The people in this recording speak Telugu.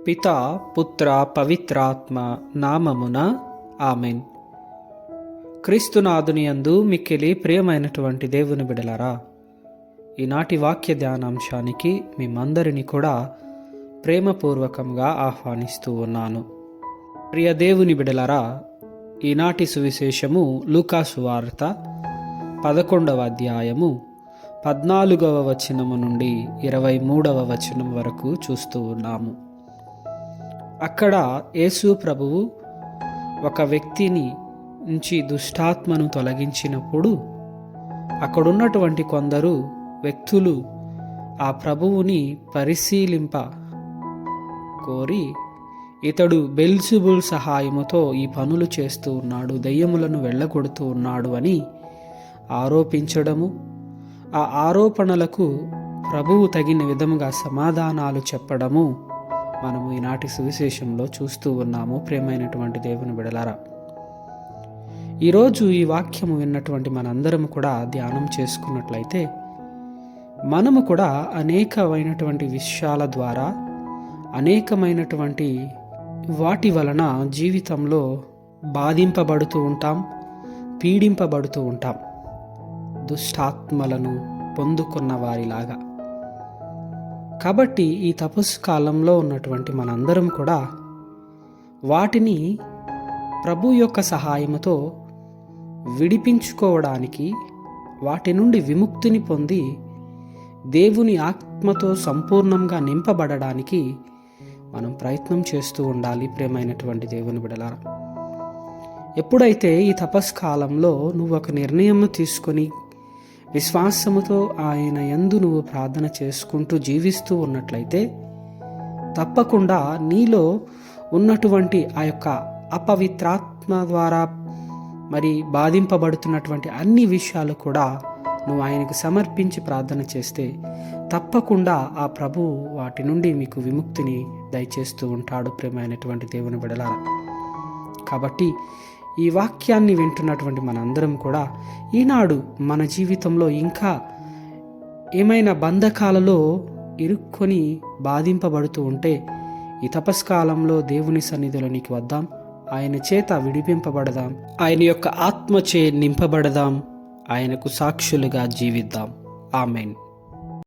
పితా పుత్ర పవిత్రాత్మ నామమున ఆమెన్. క్రీస్తునాథుని యందు మిక్కిలి ప్రియమైనటువంటి దేవుని బిడలారా, ఈనాటి వాక్య ధ్యానాంశానికి మేమందరినీ కూడా ప్రేమపూర్వకంగా ఆహ్వానిస్తూ ఉన్నాను. ప్రియ దేవుని బిడలారా, ఈనాటి సువిశేషము లూకాసు వార్త 11వ అధ్యాయము 14వ వచనము నుండి 23వ వచనం వరకు చూస్తూ ఉన్నాము. అక్కడ యేసు ప్రభువు ఒక వ్యక్తిని నుంచి దుష్టాత్మను తొలగించినప్పుడు అక్కడున్నటువంటి కొందరు వ్యక్తులు ఆ ప్రభువుని పరిశీలింప కోరి, ఇతడు బెల్జెబూల్ సహాయముతో ఈ పనులు చేస్తూ ఉన్నాడు, దయ్యములను వెళ్ళగొడుతూ ఉన్నాడు అని ఆరోపించడము, ఆ ఆరోపణలకు ప్రభువు తగిన విధముగా సమాధానాలు చెప్పడము మనము ఈనాటి సువిశేషంలో చూస్తూ ఉన్నాము. ప్రియమైనటువంటి దేవుని బిడలారా, ఈరోజు ఈ వాక్యము విన్నటువంటి మనందరం కూడా ధ్యానం చేసుకున్నట్లయితే మనము కూడా అనేకమైనటువంటి విషయాల ద్వారా అనేకమైనటువంటి వాటి వలన జీవితంలో బాధింపబడుతూ ఉంటాం, పీడింపబడుతూ ఉంటాం, దుష్టాత్మలను పొందుకున్న వారిలాగా. కాబట్టి ఈ తపస్సు కాలంలో ఉన్నటువంటి మనందరం కూడా వాటిని ప్రభు యొక్క సహాయముతో విడిపించుకోవడానికి, వాటి నుండి విముక్తిని పొంది దేవుని ఆత్మతో సంపూర్ణంగా నింపబడడానికి మనం ప్రయత్నం చేస్తూ ఉండాలి. ప్రియమైనటువంటి దేవుని బిడలారా, ఎప్పుడైతే ఈ తపస్సు కాలంలో నువ్వు ఒక నిర్ణయం తీసుకొని విశ్వాసముతో ఆయన యందు నువ్వు ప్రార్థన చేసుకుంటూ జీవిస్తూ ఉన్నట్లయితే తప్పకుండా నీలో ఉన్నటువంటి ఆ యొక్క అపవిత్రాత్మ ద్వారా మరి బాధింపబడుతున్నటువంటి అన్ని విషయాలు కూడా నువ్వు ఆయనకు సమర్పించి ప్రార్థన చేస్తే తప్పకుండా ఆ ప్రభువు వాటి నుండి మీకు విముక్తిని దయచేస్తూ ఉంటాడు. ప్రియమైనటువంటి దేవుని బిడలారా, కాబట్టి ఈ వాక్యాన్ని వింటున్నటువంటి మనందరం కూడా ఈనాడు మన జీవితంలో ఇంకా ఏమైనా బంధకాలలో ఇరుక్కొని బాధింపబడుతూ ఉంటే ఈ తపస్కాలంలో దేవుని సన్నిధిలోనికి వద్దాం, ఆయన చేత విడిపింపబడదాం, ఆయన యొక్క ఆత్మచే నింపబడదాం, ఆయనకు సాక్షులుగా జీవిద్దాం. ఆమెన్.